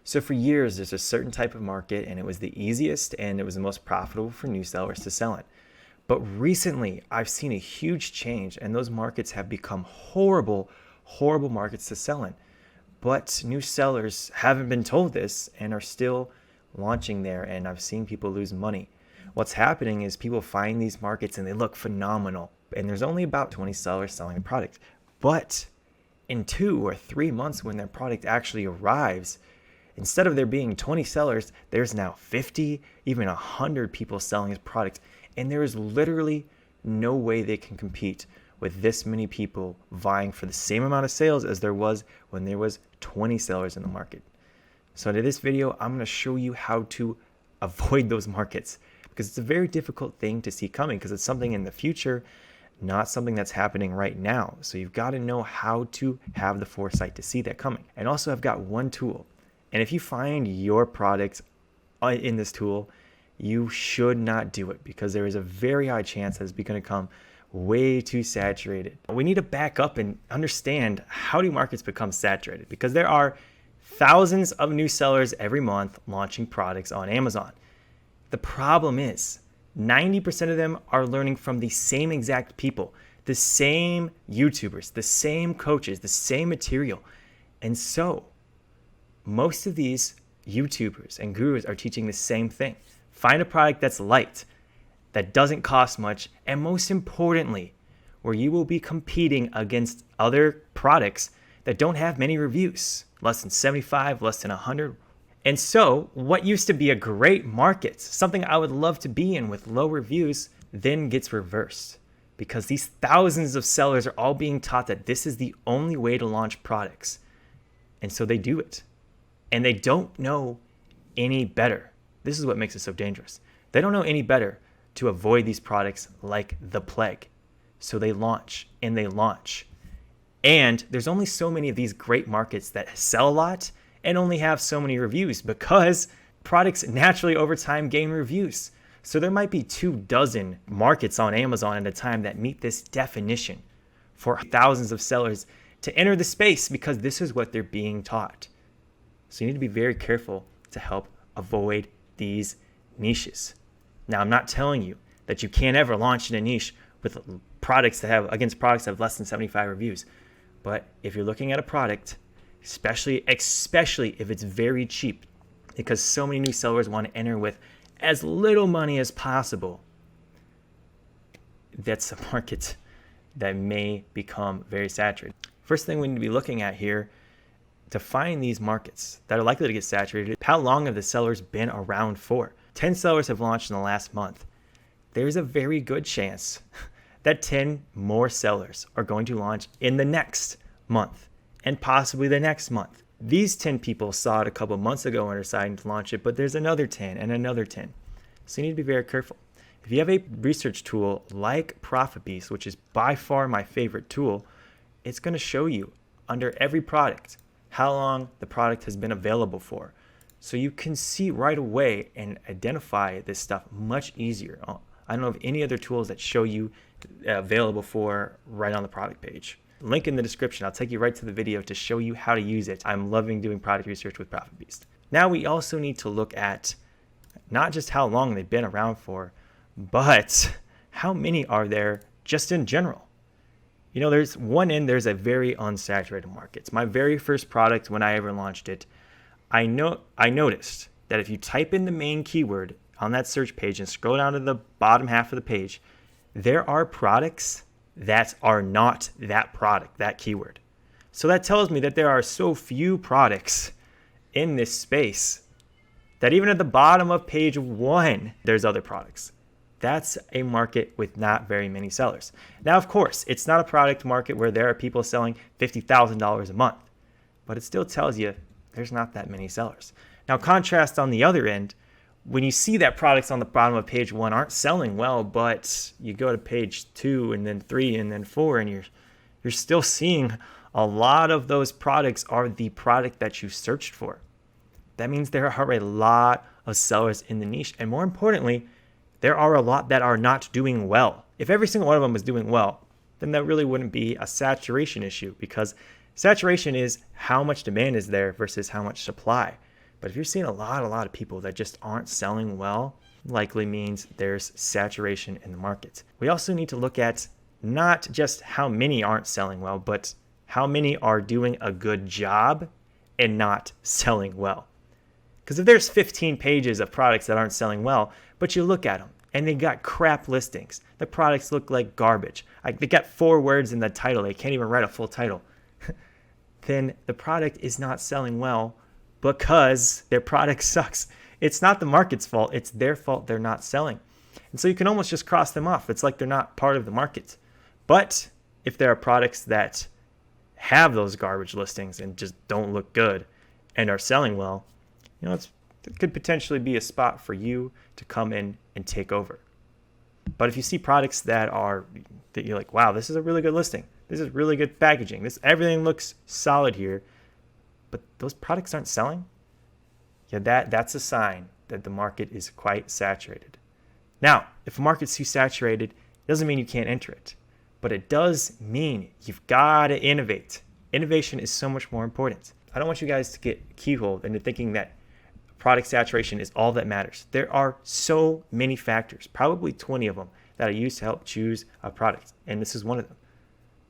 So for years, there's a certain type of market, and it was the easiest and it was the most profitable for new sellers to sell in. But recently, I've seen a huge change, and those markets have become horrible, horrible markets to sell in. But new sellers haven't been told this and are still launching there, and I've seen people lose money. What's happening is people find these markets and they look phenomenal, and there's only about 20 sellers selling a product. But in 2 or 3 months, when their product actually arrives, instead of there being 20 sellers, there's now 50, even 100 people selling his product. And there is literally no way they can compete with this many people vying for the same amount of sales as there was when there was 20 sellers in the market. So in this video, I'm going to show you how to avoid those markets, because it's a very difficult thing to see coming, because it's something in the future, not something that's happening right now. So you've got to know how to have the foresight to see that coming. And also, I've got one tool. And if you find your product in this tool, you should not do it, because there is a very high chance that it's going to become way too saturated. We need to back up and understand, how do markets become saturated? Because there are thousands of new sellers every month launching products on Amazon. The problem is 90% of them are learning from the same exact people, the same YouTubers, the same coaches, the same material. And so most of these YouTubers and gurus are teaching the same thing. Find a product that's light, that doesn't cost much, and most importantly, where you will be competing against other products that don't have many reviews, less than 75, less than 100. And so what used to be a great market, something I would love to be in with low reviews, then gets reversed, because these thousands of sellers are all being taught that this is the only way to launch products. And so they do it. And they don't know any better. This is what makes it so dangerous. They don't know any better to avoid these products like the plague. So they launch and they launch. And there's only so many of these great markets that sell a lot and only have so many reviews, because products naturally over time gain reviews. So there might be 24 markets on Amazon at a time that meet this definition for thousands of sellers to enter the space, because this is what they're being taught. So you need to be very careful to help avoid these niches. Now, I'm not telling you that you can't ever launch in a niche with products that have less than 75 reviews. But if you're looking at a product, especially if it's very cheap, because so many new sellers want to enter with as little money as possible, that's a market that may become very saturated. First thing we need to be looking at here to find these markets that are likely to get saturated, how long have the sellers been around for? 10 sellers have launched in the last month. There's a very good chance that 10 more sellers are going to launch in the next month and possibly the next month. These 10 people saw it a couple months ago and are deciding to launch it, but there's another 10 and another 10. So you need to be very careful. If you have a research tool like ProfitBeast, which is by far my favorite tool, it's going to show you under every product how long the product has been available for. So you can see right away and identify this stuff much easier. I don't know of any other tools that show you available for right on the product page. Link in the description. I'll take you right to the video to show you how to use it. I'm loving doing product research with ProfitBeast. Now we also need to look at not just how long they've been around for, but how many are there just in general. You know, there's a very unsaturated market. It's my very first product when I ever launched it. I noticed that if you type in the main keyword on that search page and scroll down to the bottom half of the page, there are products that are not that product, that keyword. So that tells me that there are so few products in this space that even at the bottom of page 1, there's other products. That's a market with not very many sellers. Now, of course, it's not a product market where there are people selling $50,000 a month, but it still tells you there's not that many sellers. Now, contrast on the other end, when you see that products on the bottom of page 1 aren't selling well, but you go to page 2 and then 3 and then 4, and you're still seeing a lot of those products are the product that you searched for. That means there are a lot of sellers in the niche, and more importantly, there are a lot that are not doing well. If every single one of them was doing well, then that really wouldn't be a saturation issue, because saturation is how much demand is there versus how much supply. But if you're seeing a lot of people that just aren't selling well, likely means there's saturation in the market. We also need to look at not just how many aren't selling well, but how many are doing a good job and not selling well. Because if there's 15 pages of products that aren't selling well, but you look at them and they got crap listings, the products look like garbage, like they got 4 words in the title, they can't even write a full title, then the product is not selling well because their product sucks. It's not the market's fault, it's their fault they're not selling. And so you can almost just cross them off. It's like they're not part of the market. But if there are products that have those garbage listings and just don't look good and are selling well, it could potentially be a spot for you to come in and take over. But if you see products that you're like, wow, this is a really good listing, this is really good packaging, everything looks solid here, but those products aren't selling, that's a sign that the market is quite saturated. Now, if a market's too saturated, it doesn't mean you can't enter it, but it does mean you've got to innovate. Innovation is so much more important. I don't want you guys to get keyholed into thinking that product saturation is all that matters. There are so many factors, probably 20 of them, that are used to help choose a product, and this is one of them.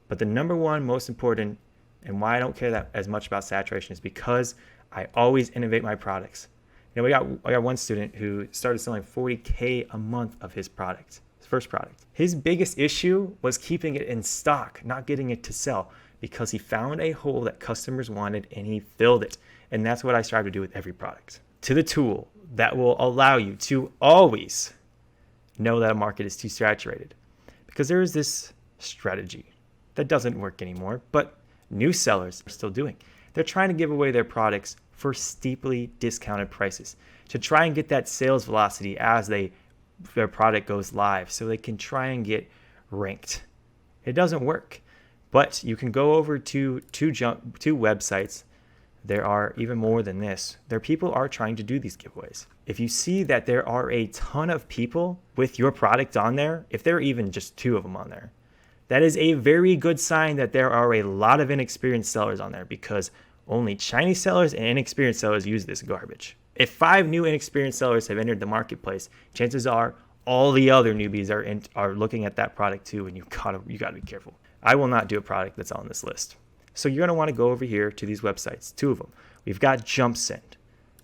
But the number one most important, and why I don't care that as much about saturation, is because I always innovate my products. I got one student who started selling $40K a month of his product, his first product. His biggest issue was keeping it in stock, not getting it to sell, because he found a hole that customers wanted and he filled it. And that's what I strive to do with every product. To the tool that will allow you to always know that a market is too saturated. Because there is this strategy that doesn't work anymore, but new sellers are still doing. They're trying to give away their products for steeply discounted prices to try and get that sales velocity as their product goes live so they can try and get ranked. It doesn't work. But you can go over to two websites. There are even more than this. People are trying to do these giveaways. If you see that there are a ton of people with your product on there, if there are even just 2 of them on there, that is a very good sign that there are a lot of inexperienced sellers on there, because only Chinese sellers and inexperienced sellers use this garbage. If 5 new inexperienced sellers have entered the marketplace, chances are all the other newbies are looking at that product too, and you gotta be careful. I will not do a product that's on this list. So you're gonna want to go over here to these websites, 2 of them. We've got JumpSend,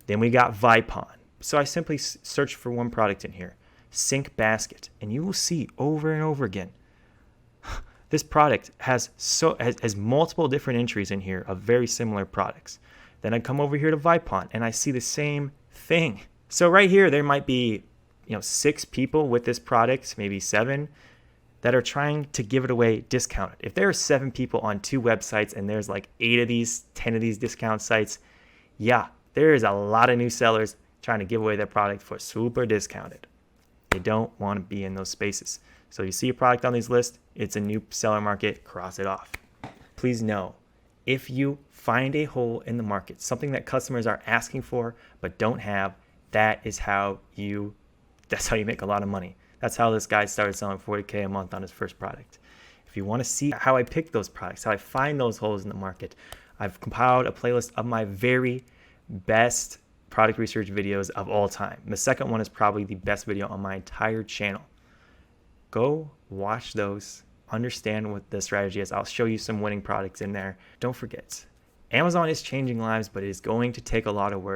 then we got Vipon. So I simply search for one product in here, Sync Basket, and you will see over and over again, this product has multiple different entries in here of very similar products. Then I come over here to Vipon and I see the same thing. So right here, there might be 6 people with this product, maybe 7, that are trying to give it away discounted. If there are 7 people on 2 websites and there's like 8 of these, 10 of these discount sites, there is a lot of new sellers trying to give away their product for super discounted. They don't want to be in those spaces. So you see a product on these lists, it's a new seller market, cross it off. Please know, if you find a hole in the market, something that customers are asking for but don't have, that's how you make a lot of money. That's how this guy started selling $40K a month on his first product. If you want to see how I pick those products, how I find those holes in the market, I've compiled a playlist of my very best product research videos of all time. The second one is probably the best video on my entire channel. Go watch those, understand what the strategy is. I'll show you some winning products in there. Don't forget, Amazon is changing lives, but it is going to take a lot of work.